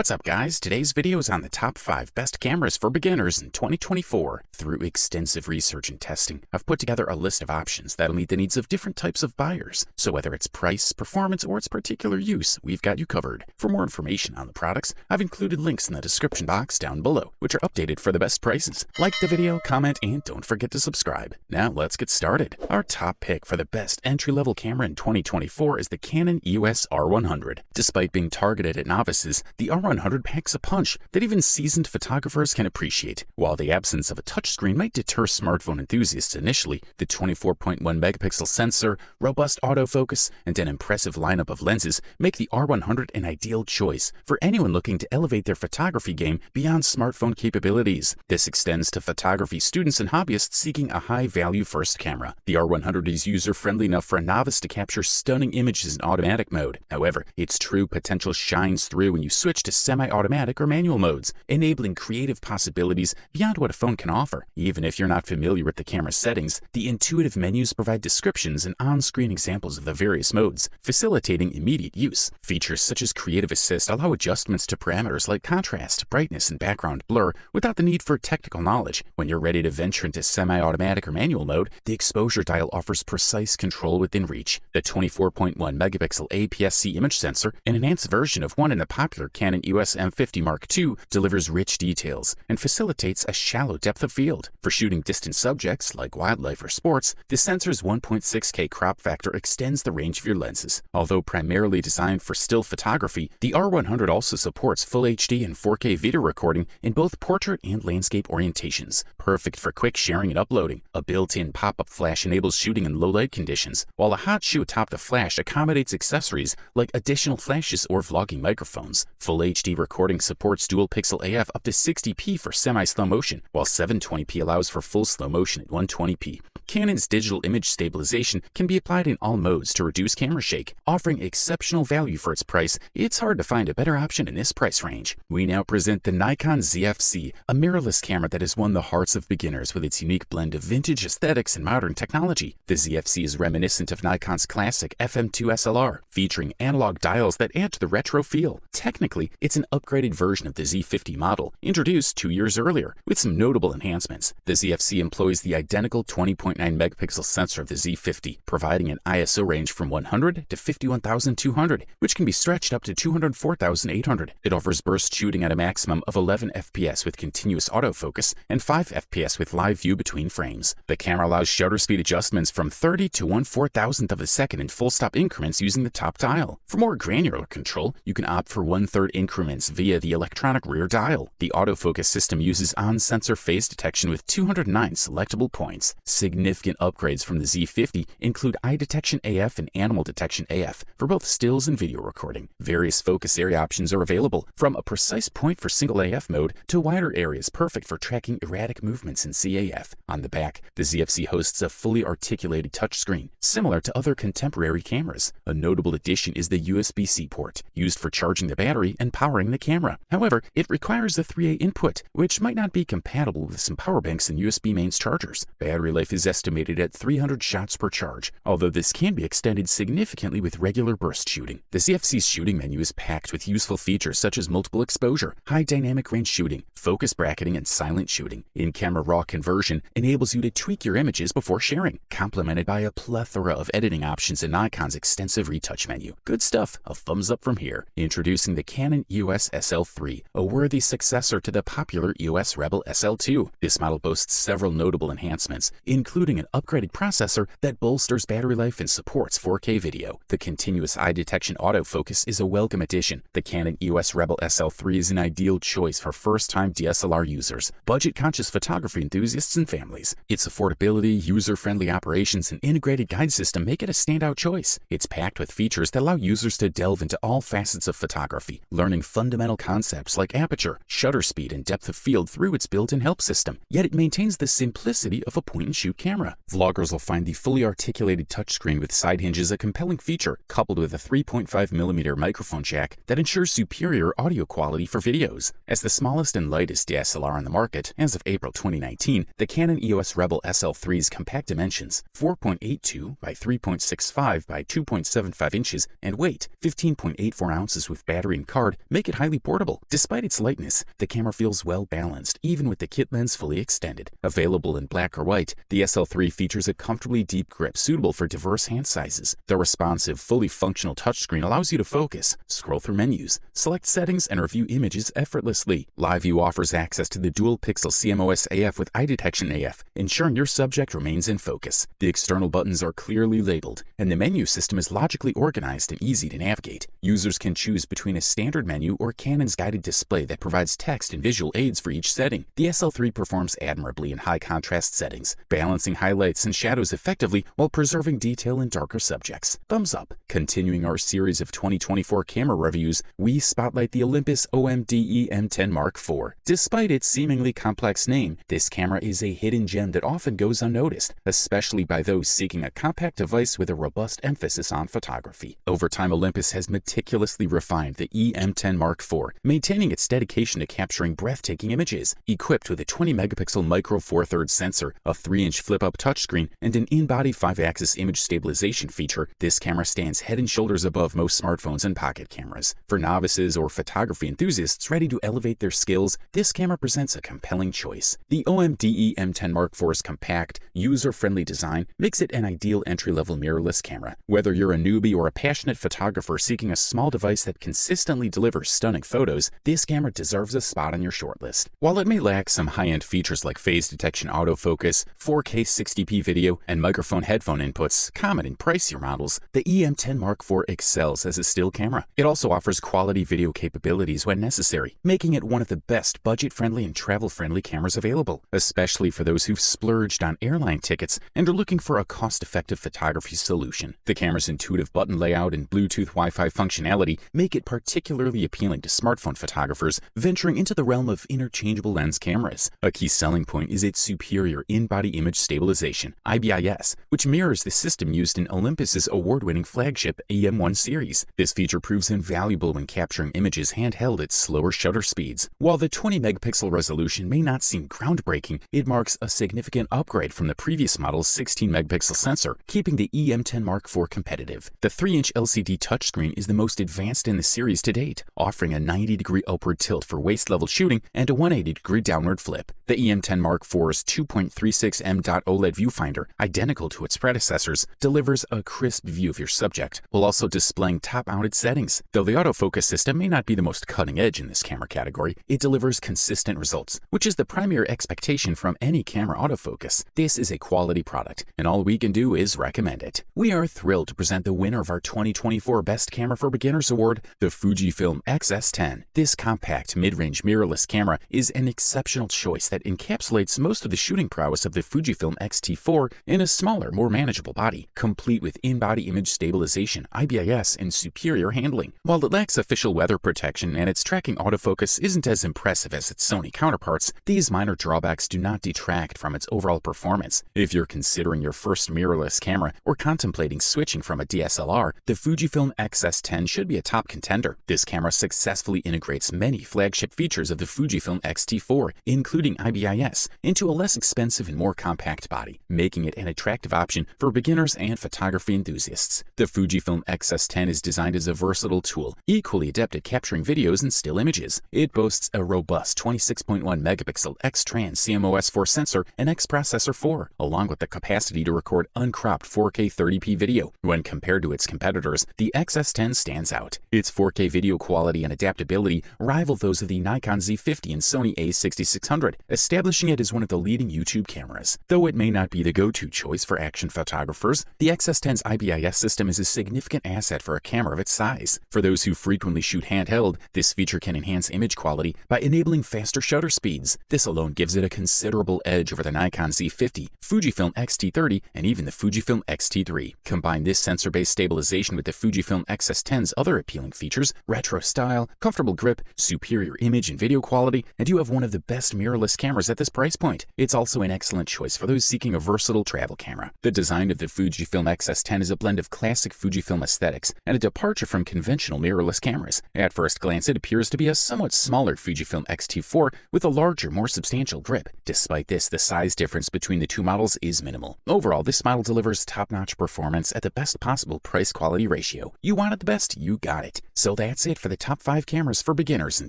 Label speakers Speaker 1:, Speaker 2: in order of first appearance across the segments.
Speaker 1: What's up, guys? Today's video is on the top 5 best cameras for beginners in 2024. Through extensive research and testing, I've put together a list of options that'll meet the needs of different types of buyers. So whether it's price, performance, or its particular use, we've got you covered. For more information on the products, I've included links in the description box down below, which are updated for the best prices. Like the video, comment, and don't forget to subscribe. Now let's get started. Our top pick for the best entry-level camera in 2024 is the Canon EOS R100. Despite being targeted at novices, the R100 packs a punch that even seasoned photographers can appreciate. While the absence of a touchscreen might deter smartphone enthusiasts initially, the 24.1 megapixel sensor, robust autofocus, and an impressive lineup of lenses make the R100 an ideal choice for anyone looking to elevate their photography game beyond smartphone capabilities. This extends to photography students and hobbyists seeking a high-value first camera. The R100 is user-friendly enough for a novice to capture stunning images in automatic mode. However, its true potential shines through when you switch to semi-automatic or manual modes, enabling creative possibilities beyond what a phone can offer. Even if you're not familiar with the camera settings, the intuitive menus provide descriptions and on-screen examples of the various modes, facilitating immediate use. Features such as Creative Assist allow adjustments to parameters like contrast, brightness, and background blur without the need for technical knowledge. When you're ready to venture into semi-automatic or manual mode, the exposure dial offers precise control within reach. The 24.1 megapixel APS-C image sensor, an enhanced version of one in the popular Canon EOS M50 Mark II, delivers rich details and facilitates a shallow depth of field. For shooting distant subjects like wildlife or sports, the sensor's 1.6K crop factor extends the range of your lenses. Although primarily designed for still photography, the R100 also supports Full HD and 4K video recording in both portrait and landscape orientations, perfect for quick sharing and uploading. A built-in pop-up flash enables shooting in low light conditions, while a hot shoe atop the flash accommodates accessories like additional flashes or vlogging microphones. Full HD recording supports dual pixel AF up to 60p for semi-slow motion, while 720p allows for full slow motion at 120p. Canon's digital image stabilization can be applied in all modes to reduce camera shake. Offering exceptional value for its price, it's hard to find a better option in this price range. We now present the Nikon ZF-C, a mirrorless camera that has won the hearts of beginners with its unique blend of vintage aesthetics and modern technology. The ZF-C is reminiscent of Nikon's classic FM2 SLR, featuring analog dials that add to the retro feel. Technically, it's an upgraded version of the Z50 model, introduced 2 years earlier, with some notable enhancements. The ZF-C employs the identical 20.9 megapixel sensor of the Z50, providing an ISO range from 100 to 51,200, which can be stretched up to 204,800. It offers burst shooting at a maximum of 11 FPS with continuous autofocus and 5 FPS with live view between frames. The camera allows shutter speed adjustments from 30 to 1/4000th of a second in full stop increments using the top dial. For more granular control, you can opt for 1/3 increments via the electronic rear dial. The autofocus system uses on-sensor phase detection with 209 selectable points. Significant upgrades from the Z50 include eye detection AF and animal detection AF for both stills and video recording. Various focus area options are available, from a precise point for single AF mode to wider areas perfect for tracking erratic movements in CAF. On the back, the ZF-C hosts a fully articulated touchscreen, similar to other contemporary cameras. A notable addition is the USB-C port, used for charging the battery and powering the camera. However, it requires a 3A input, which might not be compatible with some power banks and USB mains chargers. Battery life is estimated at 300 shots per charge, although this can be extended significantly with regular burst shooting. The ZF-C's shooting menu is packed with useful features such as multiple exposure, high dynamic range shooting, focus bracketing, and silent shooting. In-camera RAW conversion enables you to tweak your images before sharing, complemented by a plethora of editing options in Nikon's extensive retouch menu. Good stuff, a thumbs up from here. Introducing the Canon EOS SL3, a worthy successor to the popular EOS Rebel SL2. This model boasts several notable enhancements, including an upgraded processor that bolsters battery life and supports 4K video. The continuous eye detection autofocus is a welcome addition. The Canon EOS Rebel SL3 is an ideal choice for first-time DSLR users, budget-conscious photography enthusiasts, and families. Its affordability, user-friendly operations, and integrated guide system make it a standout choice. It's packed with features that allow users to delve into all facets of photography, learning fundamental concepts like aperture, shutter speed, and depth of field through its built-in help system. Yet it maintains the simplicity of a point-and-shoot camera. camera. Vloggers will find the fully articulated touchscreen with side hinges a compelling feature, coupled with a 3.5mm microphone jack that ensures superior audio quality for videos. As the smallest and lightest DSLR on the market, as of April 2019, the Canon EOS Rebel SL3's compact dimensions, 4.82 by 3.65 by 2.75 inches, and weight, 15.84 ounces with battery and card, make it highly portable. Despite its lightness, the camera feels well balanced, even with the kit lens fully extended. Available in black or white, the SL3 features a comfortably deep grip suitable for diverse hand sizes. The responsive, fully functional touchscreen allows you to focus, scroll through menus, select settings, and review images effortlessly. Live View offers access to the dual-pixel CMOS AF with eye detection AF, ensuring your subject remains in focus. The external buttons are clearly labeled, and the menu system is logically organized and easy to navigate. Users can choose between a standard menu or Canon's guided display that provides text and visual aids for each setting. The SL3 performs admirably in high-contrast settings, balancing highlights and shadows effectively while preserving detail in darker subjects. Thumbs up! Continuing our series of 2024 camera reviews, we spotlight the Olympus OMD EM10 Mark IV. Despite its seemingly complex name, this camera is a hidden gem that often goes unnoticed, especially by those seeking a compact device with a robust emphasis on photography. Over time, Olympus has meticulously refined the EM10 Mark IV, maintaining its dedication to capturing breathtaking images. Equipped with a 20-megapixel micro Four Thirds sensor, a 3-inch flip-up touchscreen, and an in-body 5-axis image stabilization feature, this camera stands head and shoulders above most smartphones and pocket cameras. For novices or photography enthusiasts ready to elevate their skills, this camera presents a compelling choice. The OMD EM10 Mark IV's compact, user-friendly design makes it an ideal entry-level mirrorless camera. Whether you're a newbie or a passionate photographer seeking a small device that consistently delivers stunning photos, this camera deserves a spot on your shortlist. While it may lack some high-end features like phase detection autofocus, 4K 60p video, and microphone headphone inputs, common in pricier models, the EM10 Mark IV excels as a still camera. It also offers quality video capabilities when necessary, making it one of the best budget-friendly and travel-friendly cameras available, especially for those who've splurged on airline tickets and are looking for a cost-effective photography solution. The camera's intuitive button layout and Bluetooth Wi-Fi functionality make it particularly appealing to smartphone photographers venturing into the realm of interchangeable lens cameras. A key selling point is its superior in-body image stabilization, IBIS, which mirrors the system used in Olympus's award-winning flagship EM1 series. This feature proves invaluable when capturing images handheld at slower shutter speeds. While the 20-megapixel resolution may not seem groundbreaking, it marks a significant upgrade from the previous model's 16-megapixel sensor, keeping the EM10 Mark IV competitive. The 3-inch LCD touchscreen is the most advanced in the series to date, offering a 90-degree upward tilt for waist-level shooting and a 180-degree downward flip. The EM10 Mark IV's 2.36M OLED viewfinder, identical to its predecessors, delivers a crisp view of your subject, while also displaying top-mounted settings. Though the autofocus system may not be the most cutting-edge in this camera category, it delivers consistent results, which is the primary expectation from any camera autofocus. This is a quality product, and all we can do is recommend it. We are thrilled to present the winner of our 2024 Best Camera for Beginners Award, the Fujifilm X-S10. This compact, mid-range mirrorless camera is an exceptional choice that encapsulates most of the shooting prowess of the Fujifilm X-T4 in a smaller, more manageable body, complete with in-body image stabilization, IBIS, and superior handling. While it lacks official weather protection and its tracking autofocus isn't as impressive as its Sony counterparts, these minor drawbacks do not detract from its overall performance. If you're considering your first mirrorless camera or contemplating switching from a DSLR, the Fujifilm X-S10 should be a top contender. This camera successfully integrates many flagship features of the Fujifilm X-T4, including IBIS, into a less expensive and more compact body, making it an attractive option for beginners and photography enthusiasts. The Fujifilm X-S10 is designed as a versatile tool, equally adept at capturing videos and still images. It boasts a robust 26.1 megapixel X-Trans CMOS 4 sensor and X-Processor 4, along with the capacity to record uncropped 4K 30p video. When compared to its competitors, the X-S10 stands out. Its 4K video quality and adaptability rival those of the Nikon Z50 and Sony a6600, establishing it as one of the leading YouTube cameras. Though it may not be the go-to choice for action photographers, the X-S10's IBIS system is a significant asset for a camera of its size. For those who frequently shoot handheld, this feature can enhance image quality by enabling faster shutter speeds. This alone gives it a considerable edge over the Nikon Z50, Fujifilm X-T30, and even the Fujifilm X-T3. Combine this sensor-based stabilization with the Fujifilm X-S10's other appealing features, retro style, comfortable grip, superior image and video quality, and you have one of the best mirrorless cameras at this price point. It's also an excellent choice for those those seeking a versatile travel camera. The design of the Fujifilm X-S10 is a blend of classic Fujifilm aesthetics and a departure from conventional mirrorless cameras. At first glance, it appears to be a somewhat smaller Fujifilm X-T4 with a larger, more substantial grip. Despite this, the size difference between the two models is minimal. Overall, this model delivers top-notch performance at the best possible price-quality ratio. You wanted the best, you got it. So that's it for the top 5 cameras for beginners in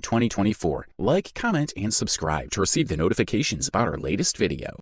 Speaker 1: 2024. Like, comment, and subscribe to receive the notifications about our latest video.